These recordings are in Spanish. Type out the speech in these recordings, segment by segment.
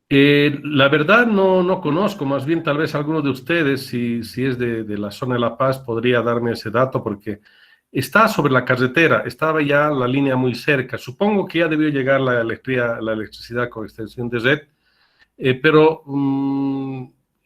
La verdad no conozco, más bien tal vez alguno de ustedes, si es de la zona de La Paz, podría darme ese dato porque está sobre la carretera, estaba ya la línea muy cerca. Supongo que ya debió llegar la electricidad con extensión de red, pero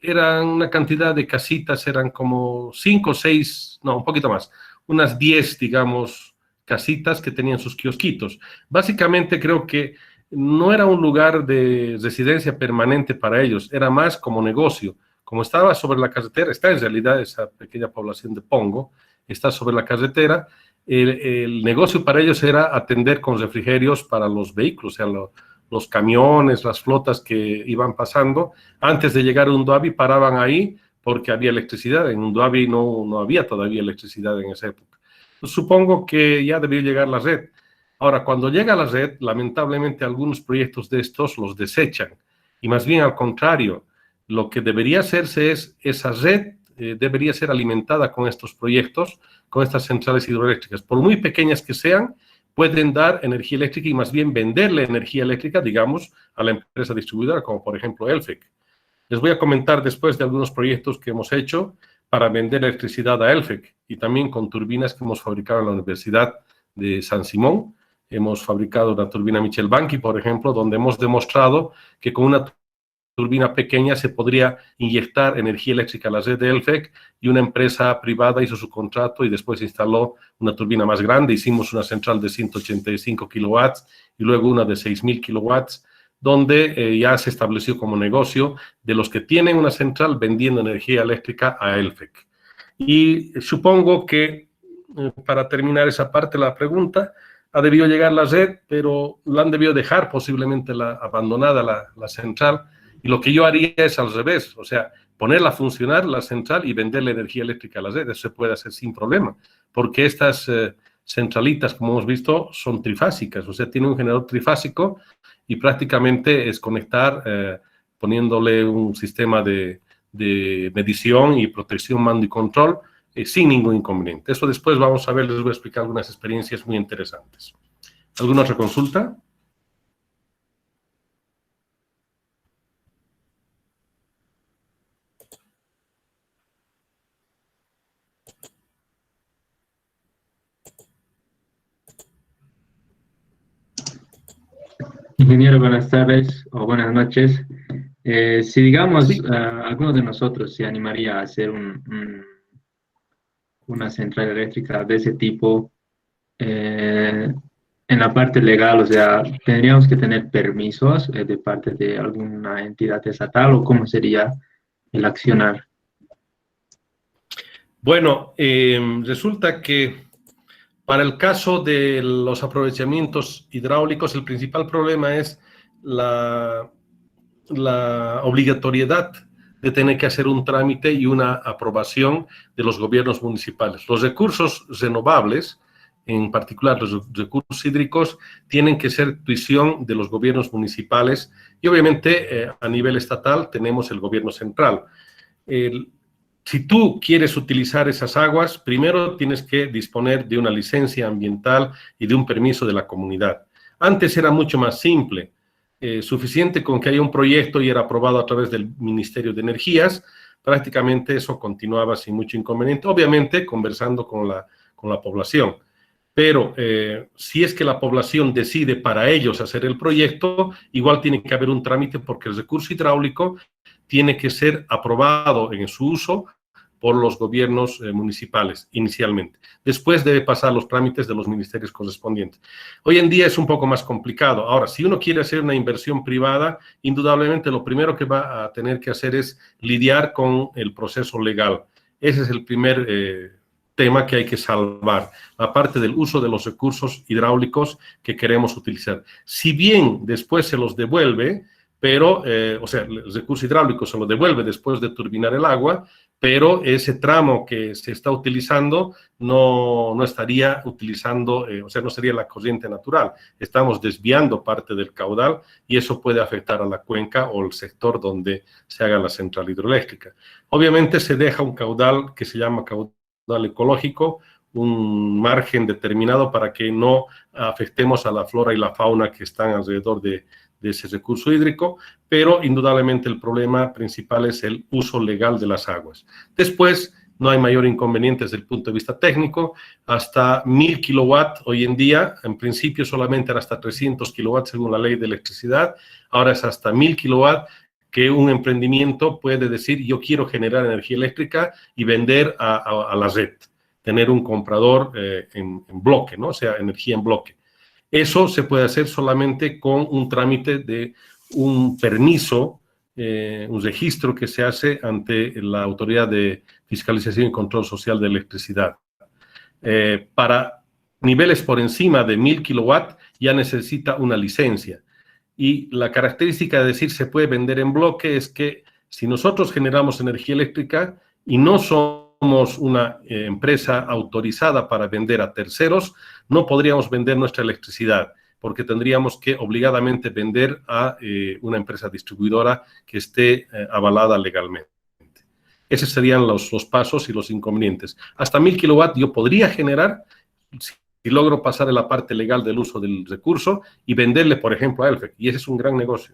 eran una cantidad de casitas, eran como 5 o 6, no, un poquito más, unas 10, digamos, casitas que tenían sus kiosquitos. Básicamente creo que no era un lugar de residencia permanente para ellos, era más como negocio. Como estaba sobre la carretera, está en realidad esa pequeña población de Pongo, está sobre la carretera, el negocio para ellos era atender con refrigerios para los vehículos, o sea, los camiones, las flotas que iban pasando, antes de llegar a Unduabi paraban ahí porque había electricidad. En Unduabi no había todavía electricidad en esa época. Pues supongo que ya debió llegar la red. Ahora, cuando llega la red, lamentablemente algunos proyectos de estos los desechan. Y más bien al contrario, lo que debería hacerse es esa red debería ser alimentada con estos proyectos, con estas centrales hidroeléctricas, por muy pequeñas que sean, pueden dar energía eléctrica y más bien venderle energía eléctrica, digamos, a la empresa distribuidora, como por ejemplo Elfec. Les voy a comentar después de algunos proyectos que hemos hecho para vender electricidad a Elfec y también con turbinas que hemos fabricado en la Universidad de San Simón. Hemos fabricado una turbina Michel Banqui, por ejemplo, donde hemos demostrado que con una turbina pequeña se podría inyectar energía eléctrica a la red de Elfec y una empresa privada hizo su contrato y después instaló una turbina más grande. Hicimos una central de 185 kilowatts y luego una de 6.000 kilowatts, donde ya se estableció como negocio de los que tienen una central vendiendo energía eléctrica a Elfec. Y supongo que, para terminar esa parte de la pregunta, ha debido llegar la red, pero la han debido dejar posiblemente abandonada la central. Y lo que yo haría es al revés, o sea, ponerla a funcionar la central y venderle energía eléctrica a la red. Eso se puede hacer sin problema, porque estas centralitas, como hemos visto, son trifásicas, o sea, tienen un generador trifásico y prácticamente es conectar poniéndole un sistema de medición y protección, mando y control sin ningún inconveniente. Eso después vamos a ver, les voy a explicar algunas experiencias muy interesantes. ¿Alguna otra consulta? Ingeniero, buenas tardes o buenas noches. Si digamos, Sí. alguno de nosotros se animaría a hacer una central eléctrica de ese tipo, eh, en la parte legal, o sea, ¿tendríamos que tener permisos de parte de alguna entidad estatal o cómo sería el accionar? Bueno, resulta que para el caso de los aprovechamientos hidráulicos, el principal problema es la, la obligatoriedad de tener que hacer un trámite y una aprobación de los gobiernos municipales. Los recursos renovables, en particular los recursos hídricos, tienen que ser tuición de los gobiernos municipales y obviamente a nivel estatal tenemos el gobierno central. El, si tú quieres utilizar esas aguas, primero tienes que disponer de una licencia ambiental y de un permiso de la comunidad. Antes era mucho más simple, suficiente con que haya un proyecto y era aprobado a través del Ministerio de Energías, prácticamente eso continuaba sin mucho inconveniente, obviamente conversando con la población. Pero si es que la población decide para ellos hacer el proyecto, igual tiene que haber un trámite porque el recurso hidráulico tiene que ser aprobado en su uso por los gobiernos municipales inicialmente. Después debe pasar los trámites de los ministerios correspondientes. Hoy en día es un poco más complicado. Ahora, si uno quiere hacer una inversión privada, indudablemente lo primero que va a tener que hacer es lidiar con el proceso legal. Ese es el primer tema que hay que salvar, la parte del uso de los recursos hidráulicos que queremos utilizar. Si bien después se los devuelve, pero, o sea, el recurso hidráulico se lo devuelve después de turbinar el agua, pero ese tramo que se está utilizando no estaría utilizando, o sea, no sería la corriente natural. Estamos desviando parte del caudal y eso puede afectar a la cuenca o el sector donde se haga la central hidroeléctrica. Obviamente se deja un caudal que se llama caudal ecológico, un margen determinado para que no afectemos a la flora y la fauna que están alrededor de de ese recurso hídrico, pero indudablemente el problema principal es el uso legal de las aguas. Después, no hay mayor inconveniente desde el punto de vista técnico, hasta 1000 kilowatts hoy en día, en principio solamente era hasta 300 kilowatts según la ley de electricidad, ahora es hasta 1000 kilowatts que un emprendimiento puede decir yo quiero generar energía eléctrica y vender a la red, tener un comprador en bloque, ¿no? O sea, energía en bloque. Eso se puede hacer solamente con un trámite de un permiso, un registro que se hace ante la Autoridad de Fiscalización y Control Social de Electricidad. Para niveles por encima de 1000 kilowatts ya necesita una licencia. Y la característica de decir se puede vender en bloque es que si nosotros generamos energía eléctrica y no somos una empresa autorizada para vender a terceros, no podríamos vender nuestra electricidad, porque tendríamos que obligadamente vender a una empresa distribuidora que esté avalada legalmente. Esos serían los pasos y los inconvenientes. Hasta 1000 kilowatts yo podría generar, si logro pasar en la parte legal del uso del recurso y venderle, por ejemplo, a Elfec. Y ese es un gran negocio.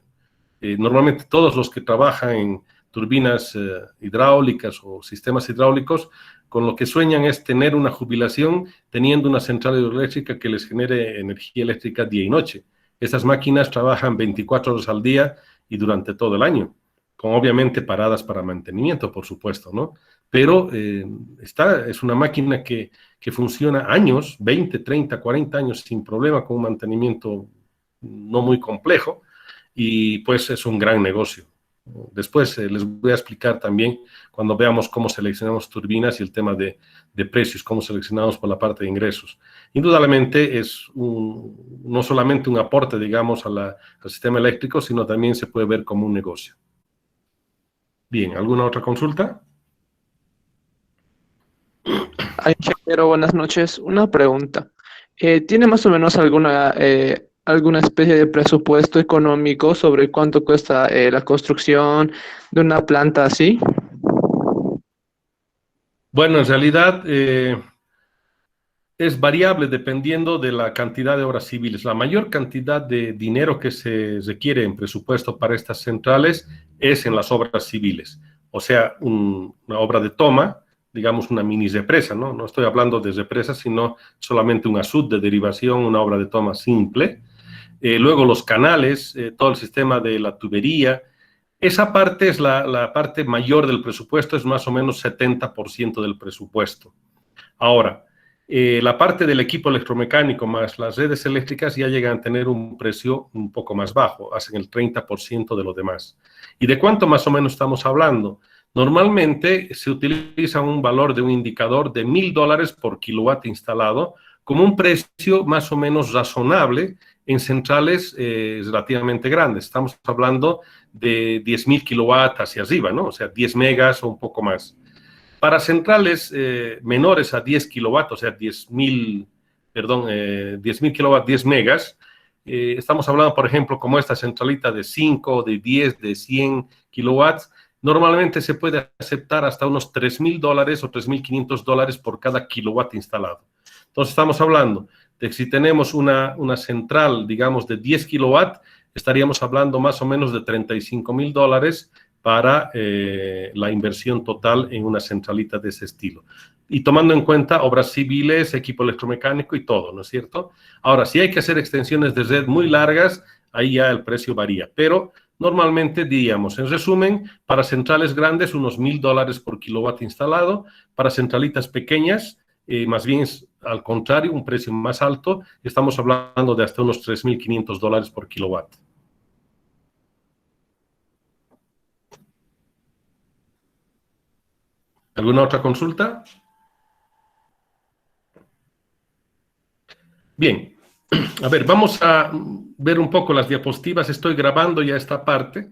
Normalmente todos los que trabajan en turbinas hidráulicas o sistemas hidráulicos, con lo que sueñan es tener una jubilación teniendo una central hidroeléctrica que les genere energía eléctrica día y noche. Estas máquinas trabajan 24 horas al día y durante todo el año, con obviamente paradas para mantenimiento, por supuesto, ¿no? Pero es una máquina que funciona años, 20, 30, 40 años sin problema, con un mantenimiento no muy complejo, y pues es un gran negocio. Después les voy a explicar también cuando veamos cómo seleccionamos turbinas y el tema de precios, cómo seleccionamos por la parte de ingresos. Indudablemente es no solamente un aporte, digamos, al sistema eléctrico, sino también se puede ver como un negocio. Bien, ¿alguna otra consulta? Ingeniero, buenas noches. Una pregunta. ¿Tiene más o menos alguna especie de presupuesto económico sobre cuánto cuesta la construcción de una planta así? Bueno, en realidad es variable dependiendo de la cantidad de obras civiles. La mayor cantidad de dinero que se requiere en presupuesto para estas centrales es en las obras civiles. O sea, una obra de toma, digamos una mini represa, ¿no? No estoy hablando de represa, sino solamente un asud de derivación, una obra de toma simple. Luego los canales, todo el sistema de la tubería. Esa parte es la parte mayor del presupuesto, es más o menos 70% del presupuesto. Ahora, la parte del equipo electromecánico más las redes eléctricas ya llegan a tener un precio un poco más bajo, hacen el 30% de lo demás. ¿Y de cuánto más o menos estamos hablando? Normalmente se utiliza un valor de un indicador de $1000 por kilowatt instalado como un precio más o menos razonable en centrales relativamente grandes. Estamos hablando de 10.000 kilowatts hacia arriba, ¿no? O sea, 10 megas o un poco más. Para centrales menores a 10 kilowatts, o sea, 10.000 kilowatts, 10 megas, estamos hablando, por ejemplo, como esta centralita de 5, de 10, de 100 kilowatts, normalmente se puede aceptar hasta unos $3.000 o $3.500 por cada kilowatt instalado. Entonces, estamos hablando de que si tenemos una central, digamos, de 10 kilowatts, estaríamos hablando más o menos de $35.000 para la inversión total en una centralita de ese estilo. Y tomando en cuenta obras civiles, equipo electromecánico y todo, ¿no es cierto? Ahora, si hay que hacer extensiones de red muy largas, ahí ya el precio varía. Pero normalmente diríamos, en resumen, para centrales grandes, unos $1.000 por kilowatt instalado. Para centralitas pequeñas, más bien es al contrario, un precio más alto. Estamos hablando de hasta unos $3.500 por kilowatt. ¿Alguna otra consulta? Bien, a ver, vamos a ver un poco las diapositivas. Estoy grabando ya esta parte,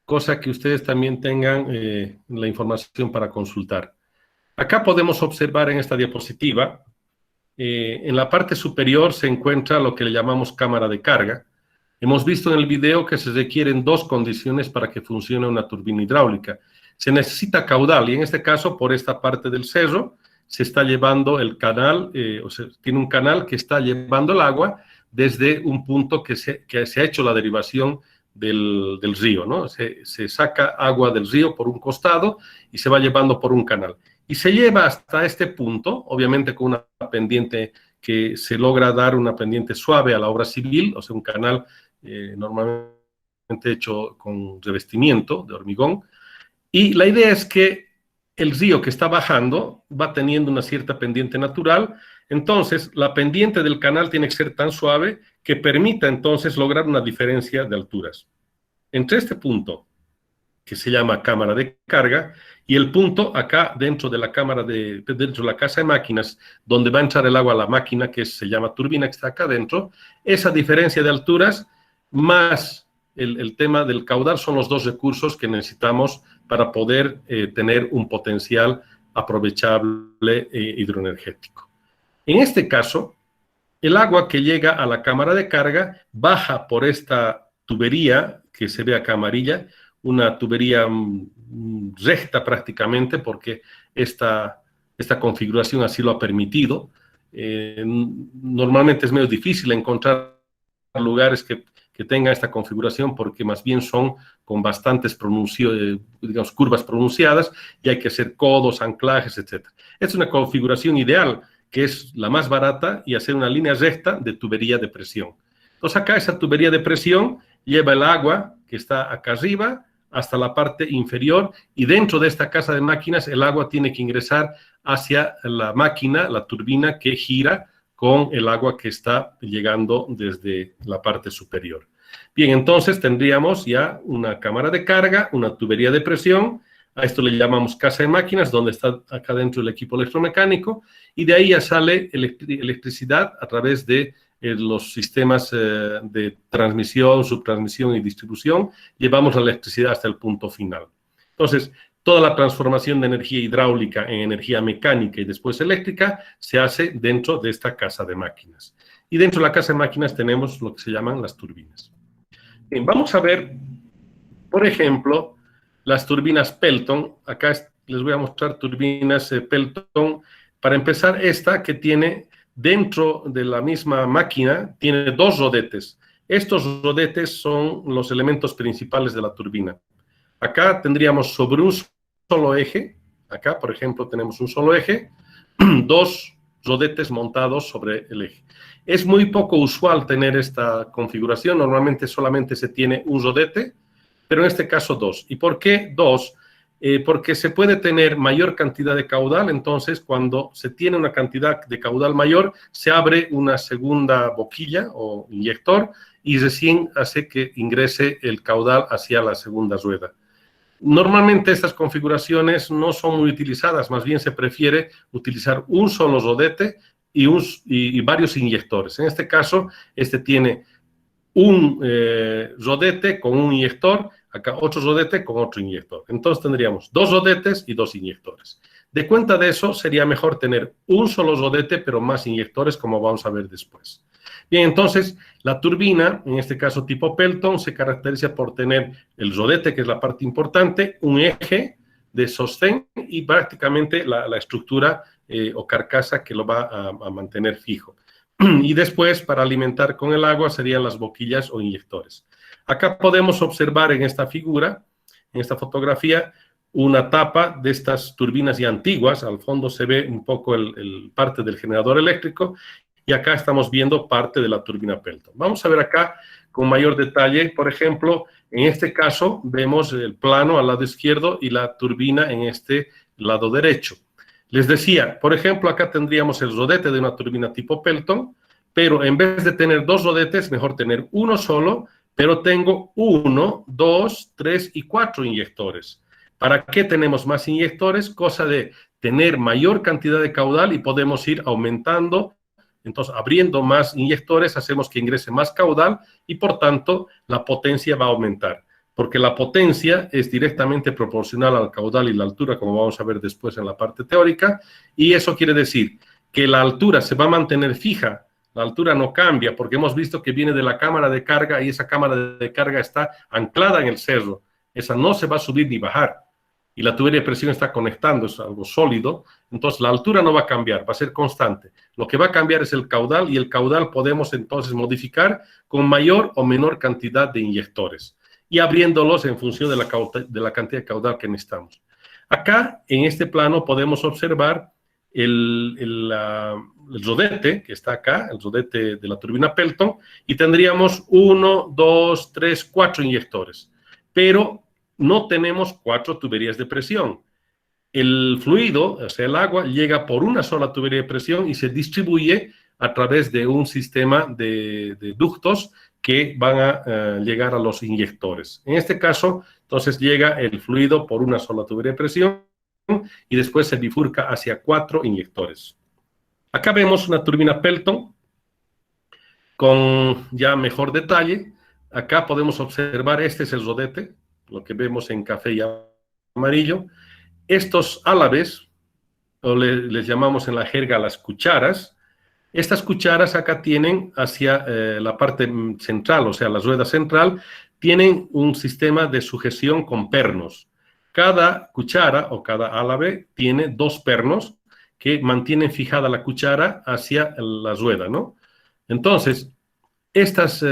cosa que ustedes también tengan la información para consultar. Acá podemos observar en esta diapositiva, en la parte superior se encuentra lo que le llamamos cámara de carga. Hemos visto en el video que se requieren dos condiciones para que funcione una turbina hidráulica. Se necesita caudal y en este caso por esta parte del cerro se está llevando el canal, o sea, tiene un canal que está llevando el agua desde un punto que se ha hecho la derivación del río, ¿no? Se saca agua del río por un costado y se va llevando por un canal. Y se lleva hasta este punto, obviamente con una pendiente que se logra dar una pendiente suave a la obra civil, o sea, un canal normalmente hecho con revestimiento de hormigón. Y la idea es que el río que está bajando va teniendo una cierta pendiente natural, entonces la pendiente del canal tiene que ser tan suave que permita entonces lograr una diferencia de alturas. Entre este punto, que se llama cámara de carga, y el punto acá dentro de la cámara dentro de la casa de máquinas, donde va a entrar el agua a la máquina, que se llama turbina, que está acá dentro, esa diferencia de alturas más el tema del caudal son los dos recursos que necesitamos para poder tener un potencial aprovechable hidroenergético. En este caso, el agua que llega a la cámara de carga baja por esta tubería que se ve acá amarilla, una tubería recta prácticamente porque esta configuración así lo ha permitido. Normalmente es medio difícil encontrar lugares que tengan esta configuración porque más bien son con bastantes digamos, curvas pronunciadas y hay que hacer codos, anclajes, etc. Es una configuración ideal que es la más barata y hacer una línea recta de tubería de presión. Entonces acá esa tubería de presión lleva el agua que está acá arriba hasta la parte inferior y dentro de esta casa de máquinas el agua tiene que ingresar hacia la máquina, la turbina que gira con el agua que está llegando desde la parte superior. Bien, entonces tendríamos ya una cámara de carga, una tubería de presión, a esto le llamamos casa de máquinas, donde está acá dentro el equipo electromecánico, y de ahí ya sale electricidad a través de los sistemas de transmisión, subtransmisión y distribución, llevamos la electricidad hasta el punto final. Entonces, toda la transformación de energía hidráulica en energía mecánica y después eléctrica se hace dentro de esta casa de máquinas. Y dentro de la casa de máquinas tenemos lo que se llaman las turbinas. Bien, vamos a ver, por ejemplo, las turbinas Pelton. Acá les voy a mostrar turbinas Pelton. Para empezar, esta que tiene dentro de la misma máquina, tiene dos rodetes. Estos rodetes son los elementos principales de la turbina. Acá tendríamos sobre un solo eje, acá por ejemplo tenemos un solo eje, dos rodetes montados sobre el eje. Es muy poco usual tener esta configuración, normalmente solamente se tiene un rodete, pero en este caso dos. ¿Y por qué dos? Porque se puede tener mayor cantidad de caudal, entonces cuando se tiene una cantidad de caudal mayor, se abre una segunda boquilla o inyector y recién hace que ingrese el caudal hacia la segunda rueda. Normalmente estas configuraciones no son muy utilizadas, más bien se prefiere utilizar un solo rodete y varios inyectores. En este caso, este tiene un rodete con un inyector, acá otro rodete con otro inyector. Entonces tendríamos dos rodetes y dos inyectores. De cuenta de eso, sería mejor tener un solo rodete, pero más inyectores, como vamos a ver después. Bien, entonces, la turbina, en este caso tipo Pelton, se caracteriza por tener el rodete, que es la parte importante, un eje de sostén y prácticamente la estructura o carcasa que lo va a mantener fijo. Y después, para alimentar con el agua, serían las boquillas o inyectores. Acá podemos observar en esta figura, en esta fotografía, una tapa de estas turbinas ya antiguas. Al fondo se ve un poco parte del generador eléctrico y acá estamos viendo parte de la turbina Pelton. Vamos a ver acá con mayor detalle, por ejemplo, en este caso vemos el plano al lado izquierdo y la turbina en este lado derecho. Les decía, por ejemplo, acá tendríamos el rodete de una turbina tipo Pelton, pero en vez de tener dos rodetes, mejor tener uno solo, pero tengo 1, 2, 3 y 4 inyectores. ¿Para qué tenemos más inyectores? Cosa de tener mayor cantidad de caudal y podemos ir aumentando. Entonces, abriendo más inyectores, hacemos que ingrese más caudal y, por tanto, la potencia va a aumentar. Porque la potencia es directamente proporcional al caudal y la altura, como vamos a ver después en la parte teórica, y eso quiere decir que la altura se va a mantener fija, la altura no cambia, porque hemos visto que viene de la cámara de carga y esa cámara de carga está anclada en el cerro. Esa no se va a subir ni bajar. Y la tubería de presión está conectando, es algo sólido, entonces la altura no va a cambiar, va a ser constante. Lo que va a cambiar es el caudal y el caudal podemos entonces modificar con mayor o menor cantidad de inyectores. y abriéndolos en función de la cantidad de caudal que necesitamos. Acá, en este plano, podemos observar el rodete que está acá, el rodete de la turbina Pelton, y tendríamos 1, 2, 3, 4 inyectores. Pero no tenemos 4 tuberías de presión. El fluido, o sea, el agua, llega por una sola tubería de presión y se distribuye a través de un sistema de ductos que van a llegar a los inyectores. En este caso, entonces llega el fluido por una sola tubería de presión y después se bifurca hacia 4 inyectores. Acá vemos una turbina Pelton con ya mejor detalle. Acá podemos observar, este es el rodete, lo que vemos en café y amarillo. Estos álabes, o les llamamos en la jerga las cucharas, estas cucharas acá tienen hacia la parte central, o sea, la rueda central, tienen un sistema de sujeción con pernos. Cada cuchara o cada álabe tiene 2 pernos que mantienen fijada la cuchara hacia la rueda, ¿no? Entonces, estas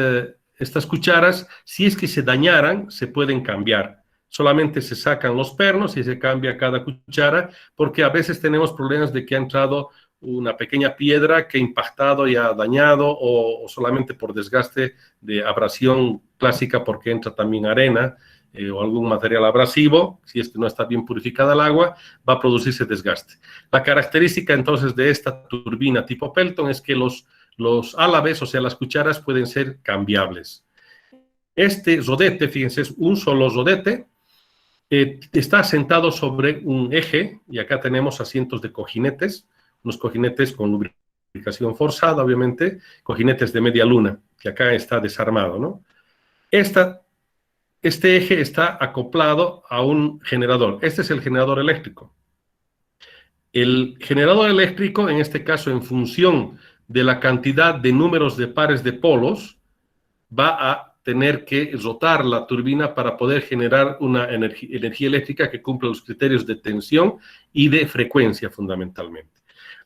cucharas, si es que se dañaran, se pueden cambiar. Solamente se sacan los pernos y se cambia cada cuchara, porque a veces tenemos problemas de que ha entrado una pequeña piedra que ha impactado y ha dañado, o solamente por desgaste de abrasión clásica, porque entra también arena o algún material abrasivo. Si es que no está bien purificada el agua, va a producirse desgaste. La característica entonces de esta turbina tipo Pelton es que los álabes, o sea, las cucharas, pueden ser cambiables. Este rodete, fíjense, es un solo rodete, está sentado sobre un eje, y acá tenemos asientos de cojinetes, unos cojinetes con lubricación forzada, obviamente, cojinetes de media luna, que acá está desarmado, ¿no? Este eje está acoplado a un generador. Este es el generador eléctrico. El generador eléctrico, en este caso, en función de la cantidad de números de pares de polos, va a tener que rotar la turbina para poder generar una energía eléctrica que cumpla los criterios de tensión y de frecuencia, fundamentalmente.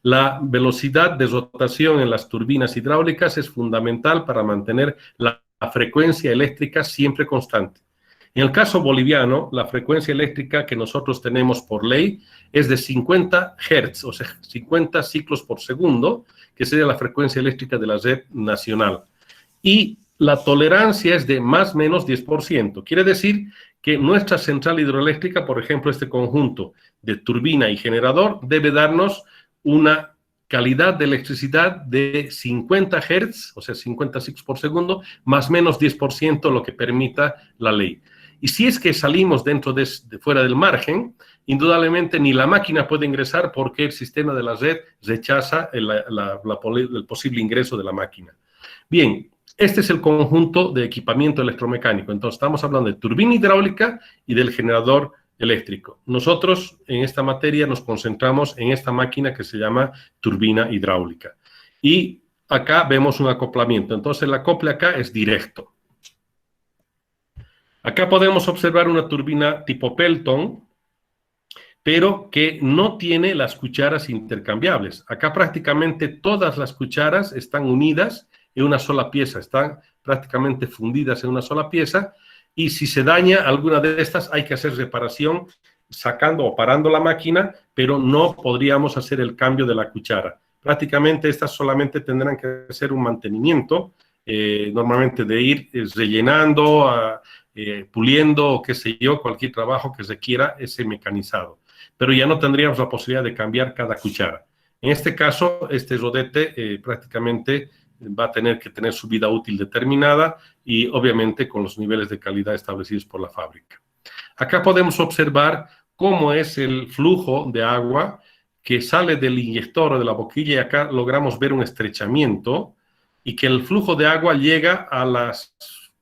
La velocidad de rotación en las turbinas hidráulicas es fundamental para mantener la frecuencia eléctrica siempre constante. En el caso boliviano, la frecuencia eléctrica que nosotros tenemos por ley es de 50 Hz, o sea, 50 ciclos por segundo, que sería la frecuencia eléctrica de la red nacional. Y la tolerancia es de más o menos 10%. Quiere decir que nuestra central hidroeléctrica, por ejemplo, este conjunto de turbina y generador, debe darnos una calidad de electricidad de 50 Hz, o sea, 50 ciclos por segundo, más o menos 10%, lo que permita la ley. Y si es que salimos fuera del margen, indudablemente ni la máquina puede ingresar, porque el sistema de la red rechaza el posible ingreso de la máquina. Bien, este es el conjunto de equipamiento electromecánico. Entonces, estamos hablando de turbina hidráulica y del generador eléctrico. Nosotros, en esta materia, nos concentramos en esta máquina que se llama turbina hidráulica. Y acá vemos un acoplamiento. Entonces, el acople acá es directo. Acá podemos observar una turbina tipo Pelton, pero que no tiene las cucharas intercambiables. Acá prácticamente todas las cucharas están unidas en una sola pieza, están prácticamente fundidas en una sola pieza, y si se daña alguna de estas hay que hacer reparación sacando o parando la máquina, pero no podríamos hacer el cambio de la cuchara. Prácticamente estas solamente tendrán que hacer un mantenimiento, normalmente de ir rellenando, puliendo o qué sé yo, cualquier trabajo que requiera ese mecanizado. Pero ya no tendríamos la posibilidad de cambiar cada cuchara. En este caso, este rodete prácticamente va a tener que tener su vida útil determinada y obviamente con los niveles de calidad establecidos por la fábrica. Acá podemos observar cómo es el flujo de agua que sale del inyector o de la boquilla, y acá logramos ver un estrechamiento y que el flujo de agua llega a las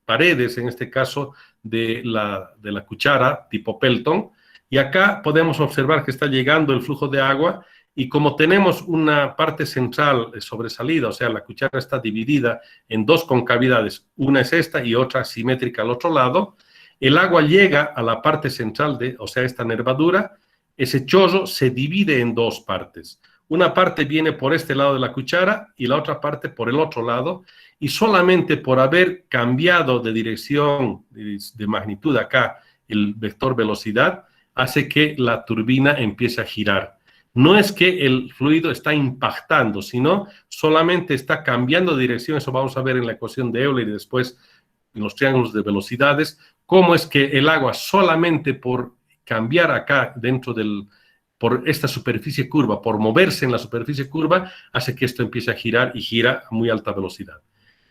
paredes, en este caso de la cuchara tipo Pelton, y acá podemos observar que está llegando el flujo de agua. Y como tenemos una parte central sobresalida, o sea, la cuchara está dividida en 2 concavidades, una es esta y otra simétrica al otro lado, el agua llega a la parte central o sea, esta nervadura, ese chorro se divide en 2 partes. Una parte viene por este lado de la cuchara y la otra parte por el otro lado, y solamente por haber cambiado de dirección, de magnitud acá, el vector velocidad, hace que la turbina empiece a girar. No es que el fluido está impactando, sino solamente está cambiando de dirección. Eso vamos a ver en la ecuación de Euler y después en los triángulos de velocidades, cómo es que el agua solamente por cambiar acá dentro por esta superficie curva, por moverse en la superficie curva, hace que esto empiece a girar y gira a muy alta velocidad.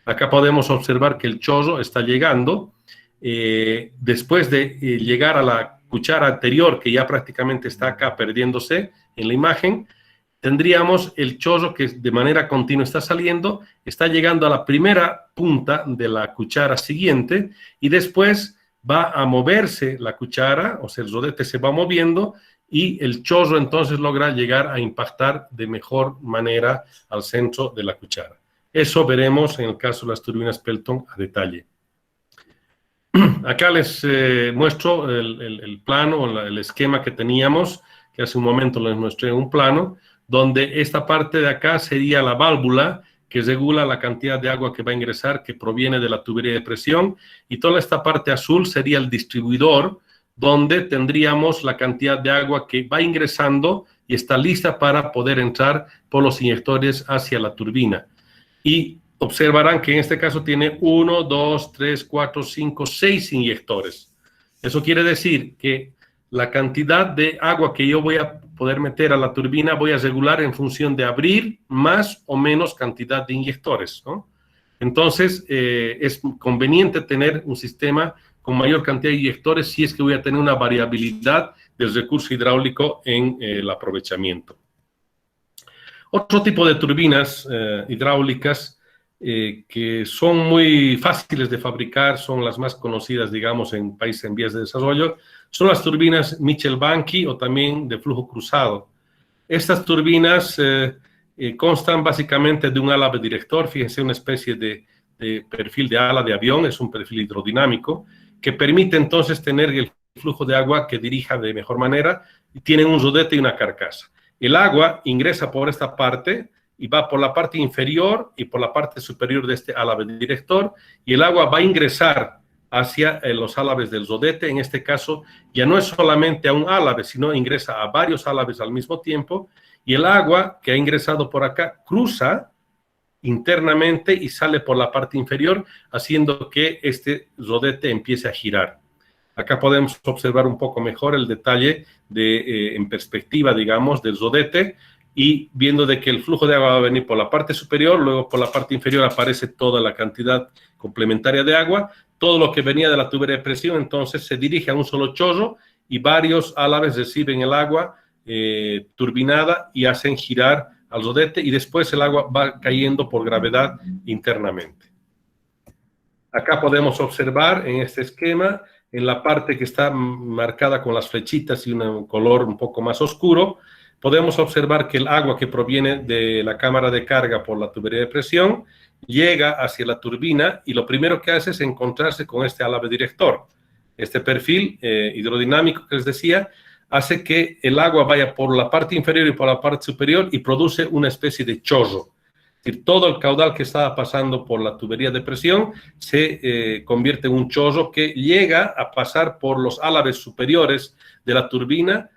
Acá podemos observar que el chorro está llegando, después de llegar a la cuchara anterior, que ya prácticamente está acá perdiéndose en la imagen, tendríamos el chorro que de manera continua está saliendo, está llegando a la primera punta de la cuchara siguiente y después va a moverse la cuchara, o sea, el rodete se va moviendo y el chorro entonces logra llegar a impactar de mejor manera al centro de la cuchara. Eso veremos en el caso de las turbinas Pelton a detalle. Acá les muestro el plano, el esquema que teníamos, que hace un momento les mostré un plano, donde esta parte de acá sería la válvula que regula la cantidad de agua que va a ingresar, que proviene de la tubería de presión, y toda esta parte azul sería el distribuidor, donde tendríamos la cantidad de agua que va ingresando y está lista para poder entrar por los inyectores hacia la turbina. Y observarán que en este caso tiene 1, 2, 3, 4, 5, 6 inyectores. Eso quiere decir que la cantidad de agua que yo voy a poder meter a la turbina voy a regular en función de abrir más o menos cantidad de inyectores, ¿no? Entonces, es conveniente tener un sistema con mayor cantidad de inyectores si es que voy a tener una variabilidad del recurso hidráulico en el aprovechamiento. Otro tipo de turbinas hidráulicas que son muy fáciles de fabricar, son las más conocidas, digamos, en países en vías de desarrollo, son las turbinas Mitchell-Banky o también de flujo cruzado. Estas turbinas constan básicamente de un ala director, fíjense, una especie de perfil de ala de avión, es un perfil hidrodinámico, que permite entonces tener el flujo de agua que dirija de mejor manera, y tienen un rodete y una carcasa. El agua ingresa por esta parte y va por la parte inferior y por la parte superior de este álave director, y el agua va a ingresar hacia los álabes del rodete. En este caso ya no es solamente a un álave, sino ingresa a varios álabes al mismo tiempo, y el agua que ha ingresado por acá cruza internamente y sale por la parte inferior, haciendo que este rodete empiece a girar. Acá podemos observar un poco mejor el detalle en perspectiva, digamos, del rodete, y viendo de que el flujo de agua va a venir por la parte superior, luego por la parte inferior aparece toda la cantidad complementaria de agua. Todo lo que venía de la tubería de presión entonces se dirige a un solo chorro y varios álabes reciben el agua turbinada y hacen girar al rodete, y después el agua va cayendo por gravedad internamente. Acá podemos observar en este esquema, en la parte que está marcada con las flechitas y un color un poco más oscuro, podemos observar que el agua que proviene de la cámara de carga por la tubería de presión llega hacia la turbina, y lo primero que hace es encontrarse con este álave director. Este perfil hidrodinámico que les decía hace que el agua vaya por la parte inferior y por la parte superior y produce una especie de chorro. Es decir, todo el caudal que estaba pasando por la tubería de presión se convierte en un chorro que llega a pasar por los álabes superiores de la turbina,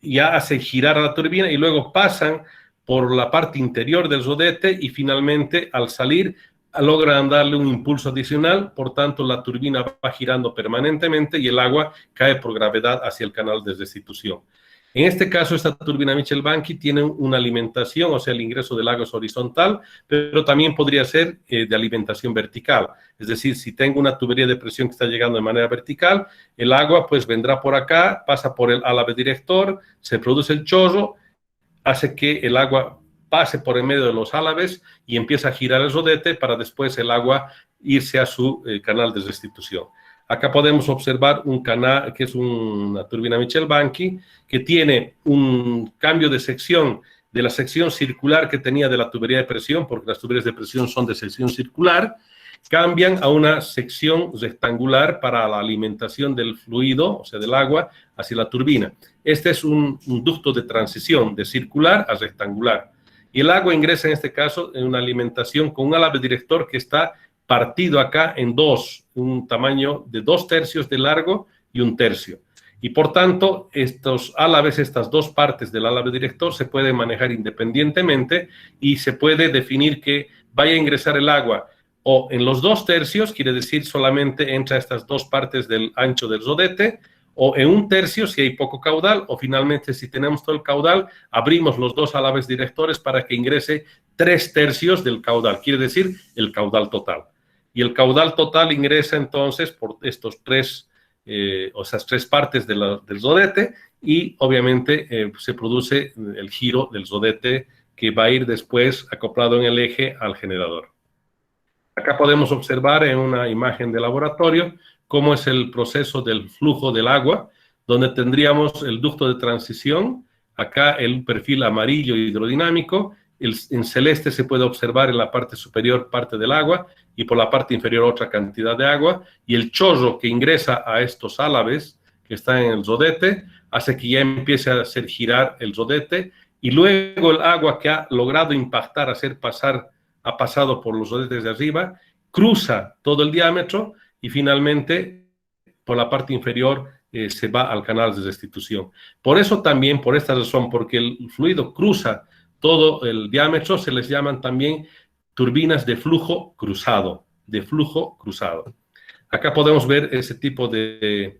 ya hace girar a la turbina, y luego pasan por la parte interior del rodete, y finalmente al salir logran darle un impulso adicional. Por tanto la turbina va girando permanentemente y el agua cae por gravedad hacia el canal de destitución. En este caso, esta turbina Mitchell-Banky tiene una alimentación, o sea, el ingreso del agua es horizontal, pero también podría ser de alimentación vertical. Es decir, si tengo una tubería de presión que está llegando de manera vertical, el agua pues vendrá por acá, pasa por el álave director, se produce el chorro, hace que el agua pase por en medio de los álabes y empieza a girar el rodete para después el agua irse a su canal de restitución. Acá podemos observar un canal que es una turbina Mitchell-Banky que tiene un cambio de sección de la sección circular que tenía de la tubería de presión, porque las tuberías de presión son de sección circular, cambian a una sección rectangular para la alimentación del fluido, o sea, del agua, hacia la turbina. Este es un ducto de transición de circular a rectangular. Y el agua ingresa en este caso en una alimentación con un álabes director que está partido acá en dos, un tamaño de 2/3 de largo y 1/3. Y por tanto, estos álabes, estas dos partes del álabe director se pueden manejar independientemente y se puede definir que vaya a ingresar el agua o en los 2/3, quiere decir solamente entra estas dos partes del ancho del rodete, o en 1/3 si hay poco caudal, o finalmente si tenemos todo el caudal, abrimos los dos álabes directores para que ingrese 3/3 del caudal, quiere decir el caudal total. Y el caudal total ingresa entonces por estos esas tres partes del rodete y obviamente se produce el giro del rodete que va a ir después acoplado en el eje al generador. Acá podemos observar en una imagen de laboratorio cómo es el proceso del flujo del agua, donde tendríamos el ducto de transición, acá el perfil amarillo hidrodinámico, en celeste se puede observar en la parte superior parte del agua y por la parte inferior otra cantidad de agua, y el chorro que ingresa a estos álabes que están en el rodete hace que ya empiece a hacer girar el rodete, y luego el agua que ha logrado impactar, ha pasado por los rodetes de arriba, cruza todo el diámetro y finalmente por la parte inferior se va al canal de restitución. Por eso también, por esta razón, porque el fluido cruza todo el diámetro, se les llaman también turbinas de flujo cruzado, Acá podemos ver ese tipo de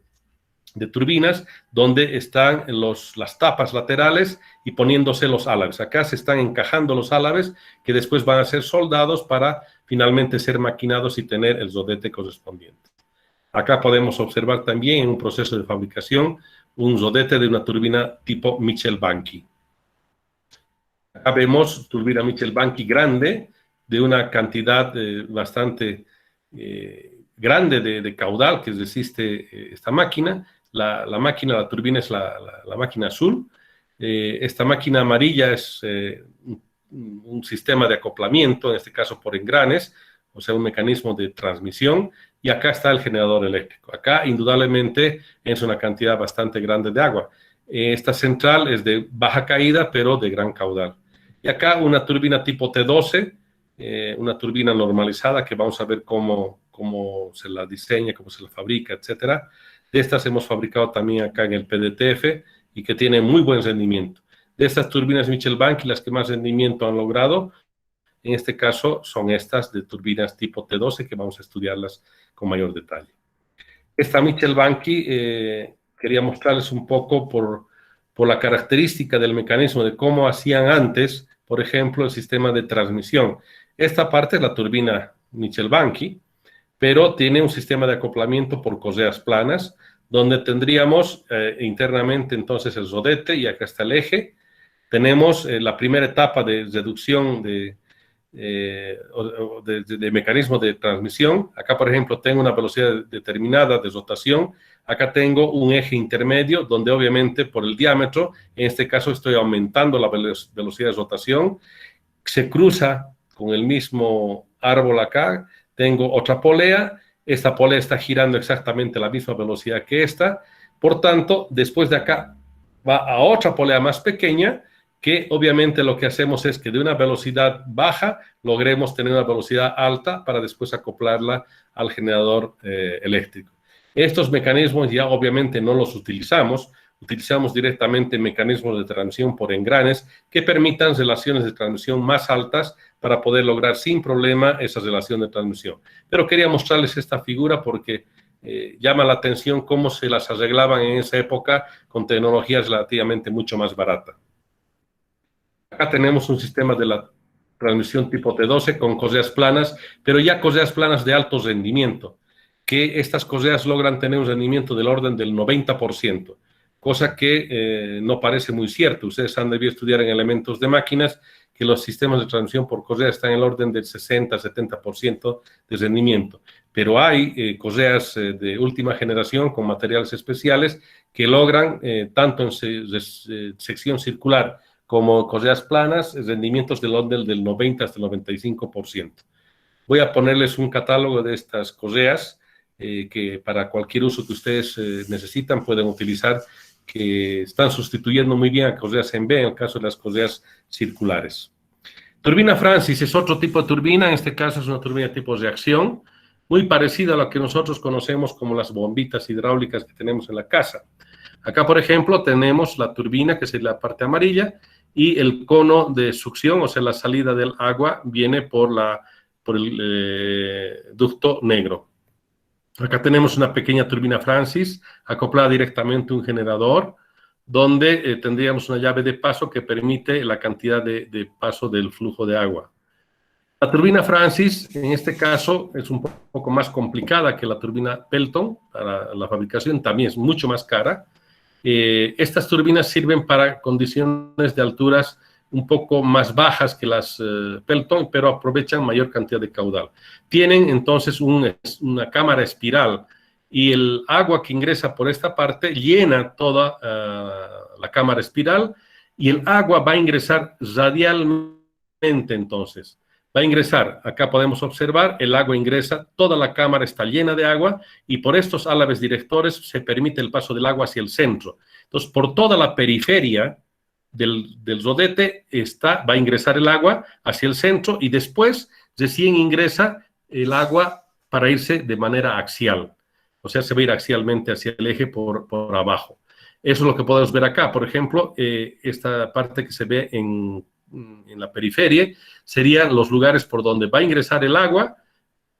turbinas donde están las tapas laterales y poniéndose los álabes. Acá se están encajando los álabes que después van a ser soldados para finalmente ser maquinados y tener el rodete correspondiente. Acá podemos observar también en un proceso de fabricación un rodete de una turbina tipo Mitchell-Banky. Acá vemos turbina Mitchell-Banky grande, de una cantidad bastante grande de caudal que resiste esta máquina. La turbina es la máquina azul. Esta máquina amarilla es un sistema de acoplamiento, en este caso por engranes, o sea, un mecanismo de transmisión, y acá está el generador eléctrico. Acá, indudablemente, es una cantidad bastante grande de agua. Esta central es de baja caída, pero de gran caudal. Y acá una turbina tipo T12, una turbina normalizada, que vamos a ver cómo se la diseña, cómo se la fabrica, etcétera. De estas hemos fabricado también acá en el PDTF y que tiene muy buen rendimiento. De estas turbinas Mitchell-Banky, las que más rendimiento han logrado, en este caso son estas de turbinas tipo T12, que vamos a estudiarlas con mayor detalle. Esta Mitchell-Banky quería mostrarles un poco por la característica del mecanismo, de cómo hacían antes, por ejemplo, el sistema de transmisión. Esta parte es la turbina Mitchell-Banky, pero tiene un sistema de acoplamiento por correas planas, donde tendríamos internamente entonces el rodete, y acá está el eje. Tenemos la primera etapa de reducción de mecanismo de transmisión. Acá, por ejemplo, tengo una velocidad determinada de rotación. Acá tengo un eje intermedio, donde obviamente por el diámetro, en este caso estoy aumentando la velocidad de rotación. Se cruza con el mismo árbol acá. Tengo otra polea, esta polea está girando exactamente a la misma velocidad que esta, por tanto, después de acá va a otra polea más pequeña, que obviamente lo que hacemos es que de una velocidad baja logremos tener una velocidad alta para después acoplarla al generador eléctrico. Estos mecanismos ya obviamente no los utilizamos directamente mecanismos de transmisión por engranes que permitan relaciones de transmisión más altas para poder lograr sin problema esa relación de transmisión. Pero quería mostrarles esta figura porque llama la atención cómo se las arreglaban en esa época con tecnologías relativamente mucho más baratas. Acá tenemos un sistema de la transmisión tipo T12 con correas planas, pero ya correas planas de alto rendimiento, que estas correas logran tener un rendimiento del orden del 90%. Cosa que no parece muy cierto. Ustedes han debido estudiar en elementos de máquinas que los sistemas de transmisión por correa están en el orden del 60-70% de rendimiento. Pero hay correas de última generación con materiales especiales que logran, tanto en sección circular como correas planas, rendimientos del orden del 90 hasta el 95%. Voy a ponerles un catálogo de estas correas que para cualquier uso que ustedes necesitan pueden utilizar, que están sustituyendo muy bien a correas en B en el caso de las correas circulares. Turbina Francis es otro tipo de turbina, en este caso es una turbina tipo reacción, muy parecida a lo que nosotros conocemos como las bombitas hidráulicas que tenemos en la casa. Acá, por ejemplo, tenemos la turbina, que es la parte amarilla, y el cono de succión, o sea, la salida del agua, viene por el ducto negro. Acá tenemos una pequeña turbina Francis acoplada directamente a un generador, donde tendríamos una llave de paso que permite la cantidad de paso del flujo de agua. La turbina Francis, en este caso, es un poco más complicada que la turbina Pelton para la fabricación, también es mucho más cara. Estas turbinas sirven para condiciones de alturas un poco más bajas que las Pelton, pero aprovechan mayor cantidad de caudal. Tienen entonces una cámara espiral y el agua que ingresa por esta parte llena toda la cámara espiral y el agua va a ingresar radialmente entonces. Va a ingresar, acá podemos observar, el agua ingresa, toda la cámara está llena de agua y por estos álabes directores se permite el paso del agua hacia el centro. Entonces, por toda la periferia del rodete va a ingresar el agua hacia el centro y después recién ingresa el agua para irse de manera axial. O sea, se va a ir axialmente hacia el eje por abajo. Eso es lo que podemos ver acá. Por ejemplo, esta parte que se ve en la periferia serían los lugares por donde va a ingresar el agua.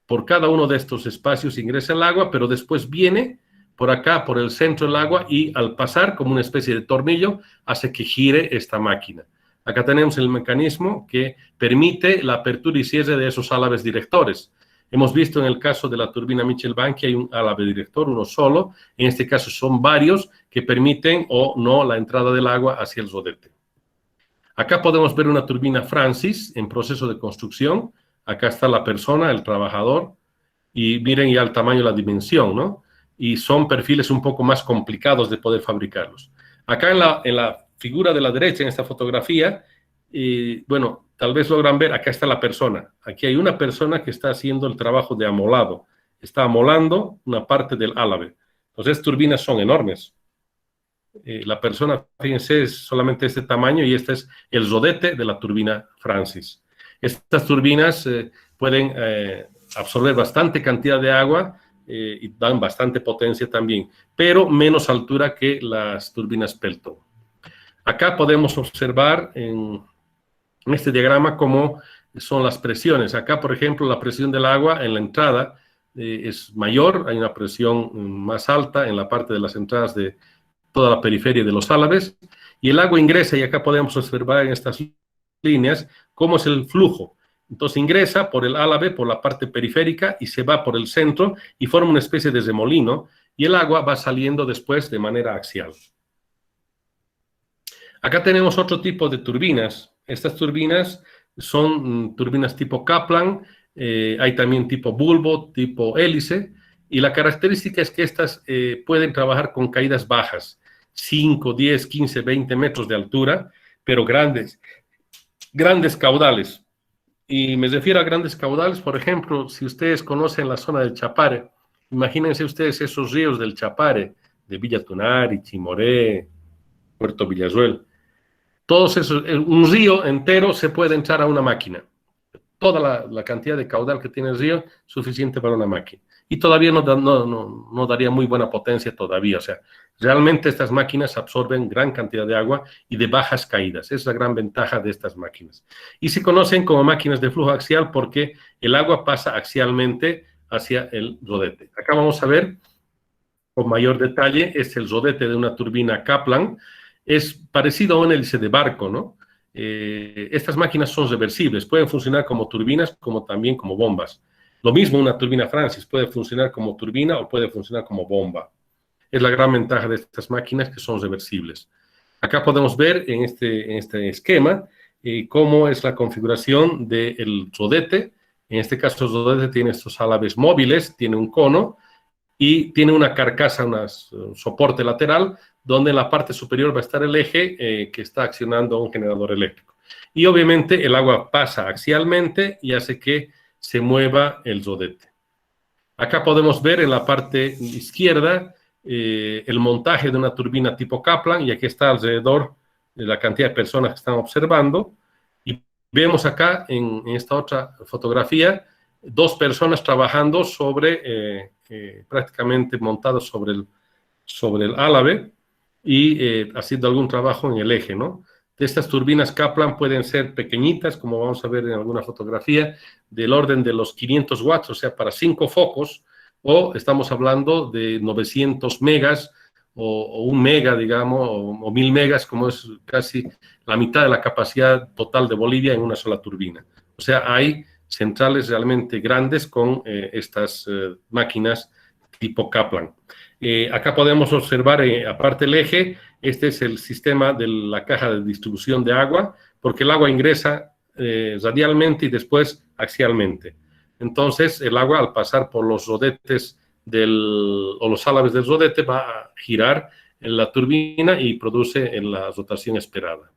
Por cada uno de estos espacios ingresa el agua, pero después viene por acá, por el centro del agua, y al pasar como una especie de tornillo, hace que gire esta máquina. Acá tenemos el mecanismo que permite la apertura y cierre de esos álabes directores. Hemos visto en el caso de la turbina Mitchell-Bank que hay un álabe director, uno solo. En este caso son varios que permiten o no la entrada del agua hacia el rodete. Acá podemos ver una turbina Francis en proceso de construcción. Acá está la persona, el trabajador, y miren ya el tamaño y la dimensión, ¿no? Y son perfiles un poco más complicados de poder fabricarlos. Acá en la figura de la derecha, en esta fotografía, bueno, tal vez logran ver, acá está la persona. Aquí hay una persona que está haciendo el trabajo de amolado. Está amolando una parte del álabe. Entonces, turbinas son enormes. La persona, fíjense, es solamente este tamaño y este es el rodete de la turbina Francis. Estas turbinas pueden absorber bastante cantidad de agua y dan bastante potencia también, pero menos altura que las turbinas Pelton. Acá podemos observar en este diagrama cómo son las presiones. Acá, por ejemplo, la presión del agua en la entrada es mayor, hay una presión más alta en la parte de las entradas de toda la periferia de los álabes, y el agua ingresa, y acá podemos observar en estas líneas cómo es el flujo. Entonces ingresa por el álabe, por la parte periférica, y se va por el centro, y forma una especie de remolino, y el agua va saliendo después de manera axial. Acá tenemos otro tipo de turbinas. Estas turbinas son turbinas tipo Kaplan, hay también tipo bulbo, tipo hélice, y la característica es que estas pueden trabajar con caídas bajas, 5, 10, 15, 20 metros de altura, pero grandes caudales. Y me refiero a grandes caudales, por ejemplo, si ustedes conocen la zona del Chapare, imagínense ustedes esos ríos del Chapare, de Villa Tunari, Chimoré, Puerto Villasuel. Todos esos, un río entero se puede entrar a una máquina. Toda la cantidad de caudal que tiene el río, suficiente para una máquina. Y todavía no daría muy buena potencia todavía. O sea, realmente estas máquinas absorben gran cantidad de agua y de bajas caídas. Esa es la gran ventaja de estas máquinas. Y se conocen como máquinas de flujo axial porque el agua pasa axialmente hacia el rodete. Acá vamos a ver con mayor detalle, es el rodete de una turbina Kaplan. Es parecido a un hélice de barco, ¿no? Estas máquinas son reversibles, pueden funcionar como turbinas como también como bombas. Lo mismo una turbina Francis, puede funcionar como turbina o puede funcionar como bomba. Es la gran ventaja de estas máquinas que son reversibles. Acá podemos ver en este esquema cómo es la configuración del rodete. En este caso el rodete tiene estos álabes móviles, tiene un cono y tiene una carcasa, un soporte lateral, donde en la parte superior va a estar el eje que está accionando un generador eléctrico. Y obviamente el agua pasa axialmente y hace que se mueva el rodete. Acá podemos ver en la parte izquierda el montaje de una turbina tipo Kaplan, y aquí está alrededor de la cantidad de personas que están observando. Y vemos acá en esta otra fotografía 2 personas trabajando sobre, prácticamente montados sobre el álabe y haciendo algún trabajo en el eje, ¿no? De estas turbinas Kaplan pueden ser pequeñitas, como vamos a ver en alguna fotografía, del orden de los 500 watts, o sea, para 5 focos, o estamos hablando de 900 megas o 1 mega, digamos, o 1000 megas, como es casi la mitad de la capacidad total de Bolivia en una sola turbina. O sea, hay centrales realmente grandes con estas máquinas tipo Kaplan. Acá podemos observar, aparte del eje, este es el sistema de la caja de distribución de agua, porque el agua ingresa radialmente y después axialmente. Entonces, el agua, al pasar por los rodetes o los álabes del rodete, va a girar en la turbina y produce en la rotación esperada.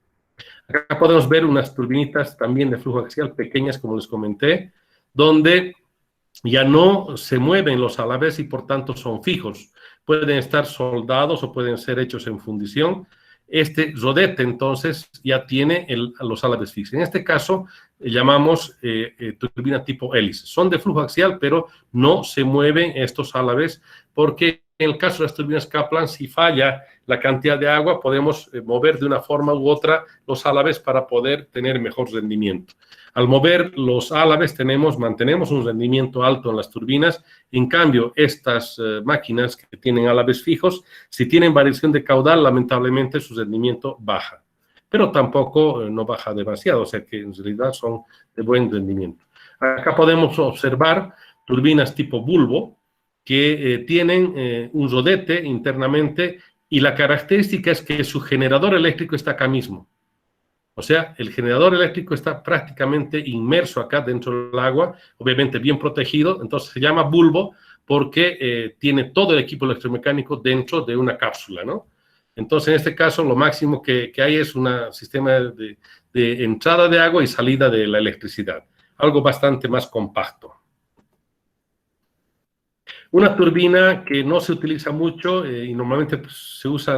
Acá podemos ver unas turbinitas también de flujo axial pequeñas, como les comenté, donde ya no se mueven los álabes y por tanto son fijos. Pueden estar soldados o pueden ser hechos en fundición. Este rodete entonces ya tiene los álabes fijos. En este caso llamamos turbina tipo hélice. Son de flujo axial, pero no se mueven estos álabes porque en el caso de las turbinas Kaplan, si falla la cantidad de agua, podemos mover de una forma u otra los álabes para poder tener mejor rendimiento. Al mover los álabes mantenemos un rendimiento alto en las turbinas. En cambio, estas máquinas que tienen álabes fijos, si tienen variación de caudal, lamentablemente su rendimiento baja. Pero tampoco no baja demasiado, o sea que en realidad son de buen rendimiento. Acá podemos observar turbinas tipo bulbo, que tienen un rodete internamente y la característica es que su generador eléctrico está acá mismo. O sea, el generador eléctrico está prácticamente inmerso acá dentro del agua, obviamente bien protegido, entonces se llama bulbo porque tiene todo el equipo electromecánico dentro de una cápsula, ¿no? Entonces, en este caso, lo máximo que hay es un sistema de entrada de agua y salida de la electricidad, algo bastante más compacto. Una turbina que no se utiliza mucho y normalmente se usa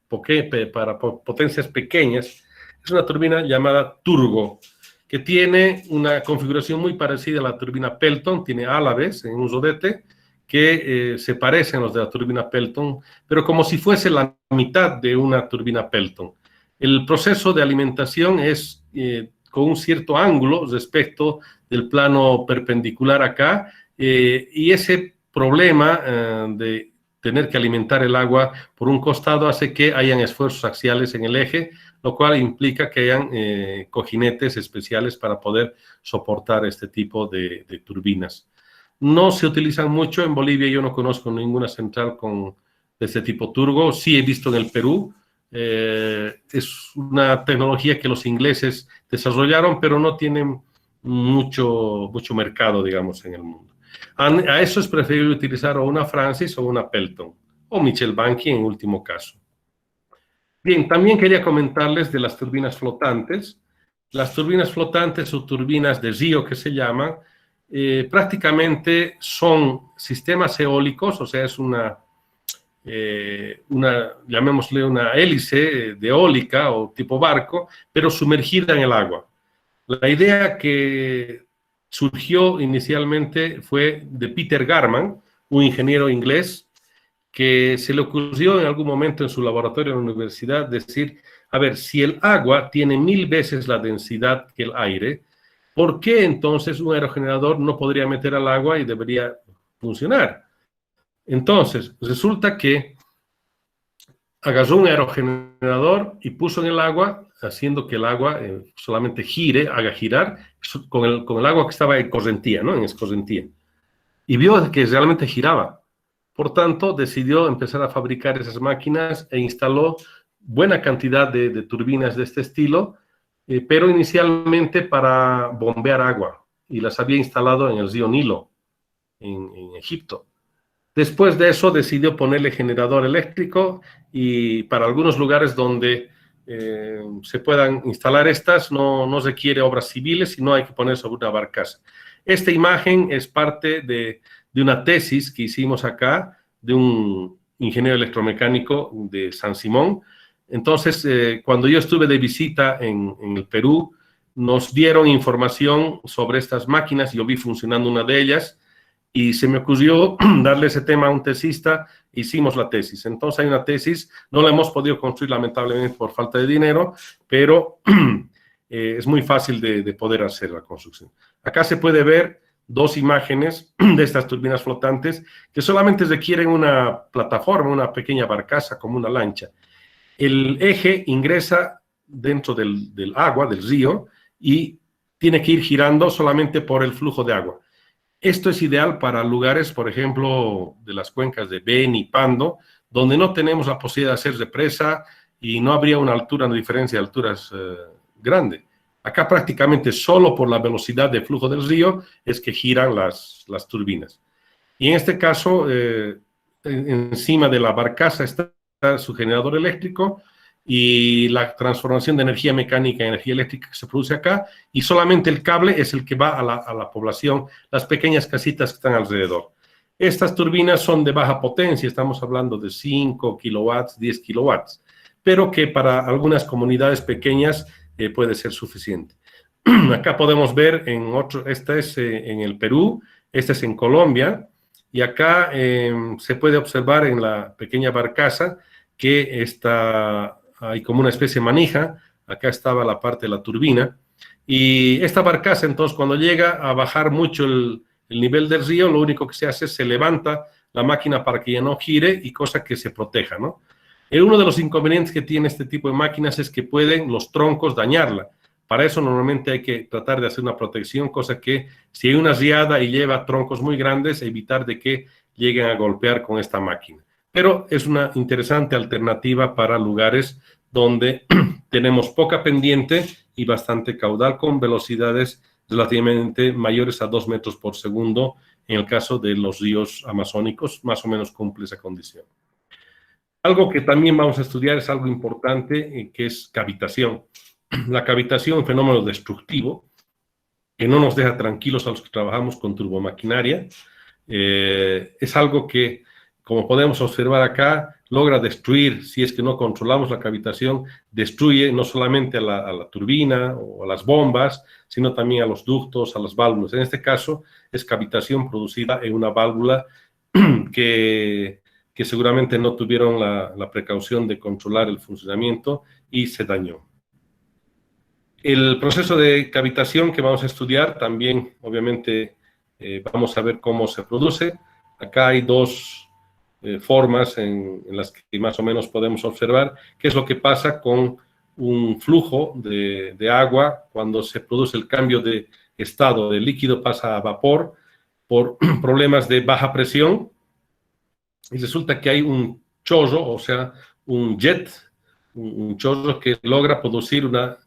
para potencias pequeñas, es una turbina llamada turbo, que tiene una configuración muy parecida a la turbina Pelton, tiene álabes en un rodete que se parecen a los de la turbina Pelton, pero como si fuese la mitad de una turbina Pelton. El proceso de alimentación es con un cierto ángulo respecto del plano perpendicular acá, y ese problema de tener que alimentar el agua por un costado hace que hayan esfuerzos axiales en el eje, lo cual implica que hayan cojinetes especiales para poder soportar este tipo de turbinas. No se utilizan mucho en Bolivia, yo no conozco ninguna central de este tipo turbo, sí he visto en el Perú. Es una tecnología que los ingleses desarrollaron, pero no tienen mucho mercado, digamos, en el mundo. A eso es preferible utilizar o una Francis o una Pelton, o Mitchell Banky en último caso. Bien, también quería comentarles de las turbinas flotantes. Las turbinas flotantes o turbinas de río que se llaman, prácticamente son sistemas eólicos, o sea, es llamémosle una hélice de eólica o tipo barco, pero sumergida en el agua. La idea que surgió inicialmente fue de Peter Garman, un ingeniero inglés, que se le ocurrió en algún momento en su laboratorio en la universidad decir, a ver, si el agua tiene 1000 veces la densidad que el aire, ¿por qué entonces un aerogenerador no podría meter al agua y debería funcionar? Entonces, resulta que agarró un aerogenerador y puso en el agua, haciendo que el agua solamente gire, haga girar, con el agua que estaba en correntía, ¿no? En escorrentía. Y vio que realmente giraba. Por tanto, decidió empezar a fabricar esas máquinas e instaló buena cantidad de turbinas de este estilo, pero inicialmente para bombear agua. Y las había instalado en el río Nilo, en Egipto. Después de eso decidió ponerle generador eléctrico y para algunos lugares donde se puedan instalar estas no requiere obras civiles, sino hay que poner sobre una barcaza. Esta imagen es parte de una tesis que hicimos acá de un ingeniero electromecánico de San Simón. Entonces, cuando yo estuve de visita en el Perú, nos dieron información sobre estas máquinas, yo vi funcionando una de ellas, y se me ocurrió darle ese tema a un tesista, hicimos la tesis. Entonces hay una tesis, no la hemos podido construir lamentablemente por falta de dinero, pero es muy fácil de poder hacer la construcción. Acá se puede ver dos imágenes de estas turbinas flotantes que solamente requieren una plataforma, una pequeña barcaza como una lancha. El eje ingresa dentro del agua, del río, y tiene que ir girando solamente por el flujo de agua. Esto es ideal para lugares, por ejemplo, de las cuencas de Beni y Pando, donde no tenemos la posibilidad de hacer represa y no habría una diferencia de alturas grande. Acá prácticamente solo por la velocidad de flujo del río es que giran las turbinas. Y en este caso, encima de la barcaza está su generador eléctrico y la transformación de energía mecánica en energía eléctrica que se produce acá, y solamente el cable es el que va a la población, las pequeñas casitas que están alrededor. Estas turbinas son de baja potencia, estamos hablando de 5 kilowatts, 10 kilowatts, pero que para algunas comunidades pequeñas puede ser suficiente. Acá podemos ver este es en el Perú, este es en Colombia, y acá se puede observar en la pequeña barcaza que hay como una especie de manija, acá estaba la parte de la turbina, y esta barcaza entonces cuando llega a bajar mucho el nivel del río, lo único que se hace es se levanta la máquina para que ya no gire y cosa que se proteja, ¿no? Uno de los inconvenientes que tiene este tipo de máquinas es que pueden los troncos dañarla. Para eso normalmente hay que tratar de hacer una protección, cosa que si hay una riada y lleva troncos muy grandes, evitar de que lleguen a golpear con esta máquina. Pero es una interesante alternativa para lugares donde tenemos poca pendiente y bastante caudal con velocidades relativamente mayores a 2 metros por segundo. En el caso de los ríos amazónicos, más o menos cumple esa condición. Algo que también vamos a estudiar es algo importante, que es cavitación. La cavitación es un fenómeno destructivo que no nos deja tranquilos a los que trabajamos con turbomaquinaria. Es algo que, como podemos observar acá, logra destruir, si es que no controlamos la cavitación, destruye no solamente a la turbina o a las bombas, sino también a los ductos, a las válvulas. En este caso, es cavitación producida en una válvula que seguramente no tuvieron la precaución de controlar el funcionamiento y se dañó. El proceso de cavitación que vamos a estudiar también, obviamente, vamos a ver cómo se produce. Acá hay dos formas en las que más o menos podemos observar qué es lo que pasa con un flujo de agua cuando se produce el cambio de estado de líquido, pasa a vapor por problemas de baja presión. Y resulta que hay un chorro, o sea, un jet, un chorro que logra producir una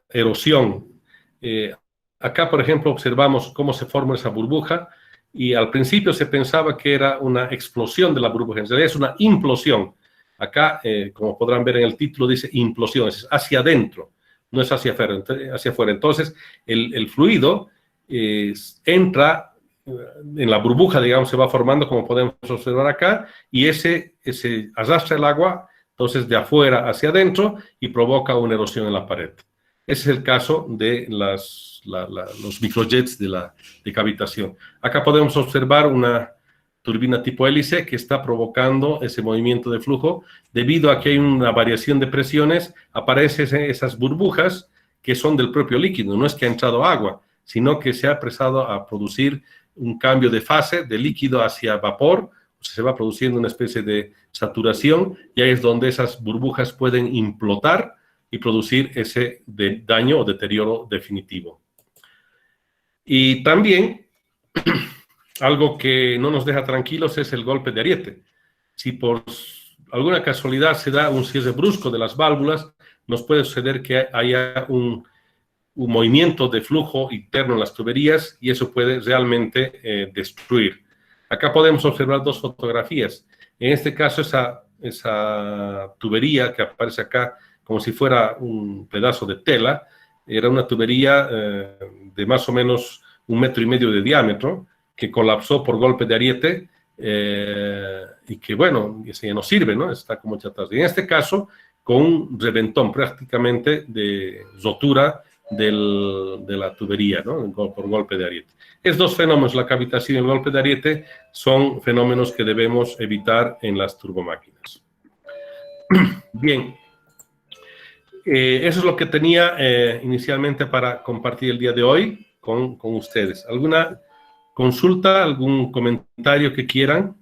erosión. Acá, por ejemplo, observamos cómo se forma esa burbuja y al principio se pensaba que era una explosión de la burbuja, en realidad es una implosión. Acá, como podrán ver en el título, dice implosión, es hacia adentro, no es hacia afuera. Entonces, el fluido entra en la burbuja, digamos, se va formando, como podemos observar acá, y ese arrastra el agua, entonces, de afuera hacia adentro y provoca una erosión en la pared. Ese es el caso de los microjets de cavitación. Acá podemos observar una turbina tipo hélice que está provocando ese movimiento de flujo. Debido a que hay una variación de presiones, aparecen esas burbujas que son del propio líquido. No es que ha entrado agua, sino que se ha empezado a producir un cambio de fase de líquido hacia vapor. Se va produciendo una especie de saturación y ahí es donde esas burbujas pueden implotar y producir ese daño o deterioro definitivo. Y también, algo que no nos deja tranquilos es el golpe de ariete. Si por alguna casualidad se da un cierre brusco de las válvulas, nos puede suceder que haya un movimiento de flujo interno en las tuberías y eso puede realmente destruir. Acá podemos observar dos fotografías. En este caso, esa tubería que aparece acá como si fuera un pedazo de tela, era una tubería de más o menos 1,5 metros de diámetro, que colapsó por golpe de ariete y que, bueno, ese ya no sirve, ¿no? Está como chatarra. Y en este caso, con un reventón prácticamente de rotura de la tubería, ¿no? Por golpe de ariete. Estos dos fenómenos, la cavitación y el golpe de ariete, son fenómenos que debemos evitar en las turbomáquinas. Bien, eso es lo que tenía inicialmente para compartir el día de hoy con ustedes. ¿Alguna consulta, algún comentario que quieran?